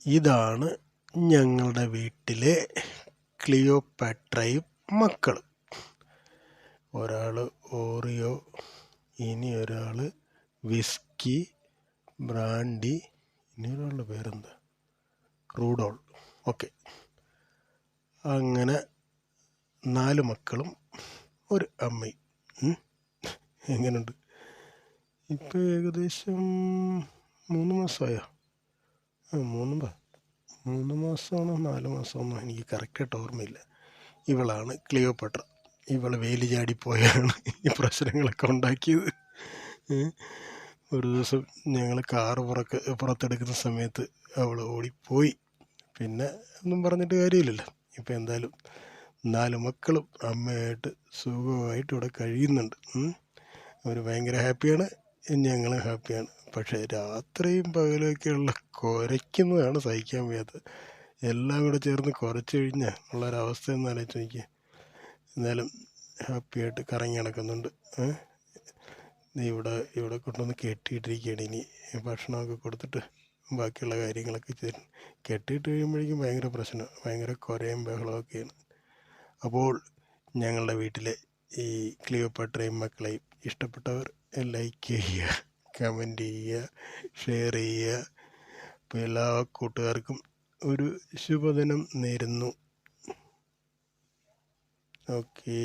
ഇതാണ് ഞങ്ങളുടെ വീട്ടിലെ ക്ലിയോപാട്രയും മക്കൾ. ഒരാൾ ഓറിയോ, ഇനി ഒരാൾ വിസ്കി, ബ്രാൻഡി, ഇനി ഒരാളുടെ പേരെന്താ, റൂഡോൾ. ഓക്കെ, അങ്ങനെ 4 മക്കളും ഒരു അമ്മയും. എങ്ങനെയുണ്ട്? ഇപ്പം ഏകദേശം 3 മാസമായോ? 3 മാസമാണോ 4 മാസമാണോ എനിക്ക് കറക്റ്റായിട്ട് ഓർമ്മയില്ല. ഇവളാണ് ക്ലിയോപാട്ര. ഇവൾ വേലി ചാടിപ്പോയാണ് ഈ പ്രശ്നങ്ങളൊക്കെ ഉണ്ടാക്കിയത്. ഒരു ദിവസം ഞങ്ങൾ കാറ് പുറത്തെടുക്കുന്ന സമയത്ത് അവൾ ഓടിപ്പോയി. പിന്നെ ഒന്നും പറഞ്ഞിട്ട് കാര്യമില്ലല്ലോ. ഇപ്പം എന്തായാലും 4 മക്കളും അമ്മയായിട്ട് സുഖമായിട്ട് ഇവിടെ കഴിയുന്നുണ്ട്. അവർ ഭയങ്കര ഹാപ്പിയാണ്, ഞങ്ങളും ഹാപ്പിയാണ്. പക്ഷേ രാത്രിയും പകലൊക്കെയുള്ള കുരയ്ക്കുന്നതാണ് സഹിക്കാൻ വയ്യാത്തത്. എല്ലാം കൂടെ ചേർന്ന് കുരച്ച് കഴിഞ്ഞാൽ ഉള്ളൊരവസ്ഥ ഒന്ന് ആലോചിച്ച് നോക്കിയാൽ. എന്നാലും ഹാപ്പിയായിട്ട് കറങ്ങി നടക്കുന്നുണ്ട്. ഇവിടെ കൊണ്ടുവന്ന് കെട്ടിയിട്ടിരിക്കുകയാണ്. ഇനി ഭക്ഷണമൊക്കെ കൊടുത്തിട്ട് ബാക്കിയുള്ള കാര്യങ്ങളൊക്കെ കെട്ടിയിട്ട് കഴിയുമ്പോഴേക്കും ഭയങ്കര പ്രശ്നം, ഭയങ്കര കുരയും ബഹളമൊക്കെയാണ്. അപ്പോൾ ഞങ്ങളുടെ വീട്ടിലെ ഈ ക്ലിയോപാട്രയും മക്കളെയും ഇഷ്ടപ്പെട്ടവർ ലൈക്ക് ചെയ്യുക, കമൻറ്റ് ചെയ്യുക, ഷെയർ ചെയ്യുക. അപ്പോൾ എല്ലാ കൂട്ടുകാർക്കും ഒരു ശുഭദിനം നേരുന്നു. ഓക്കേ.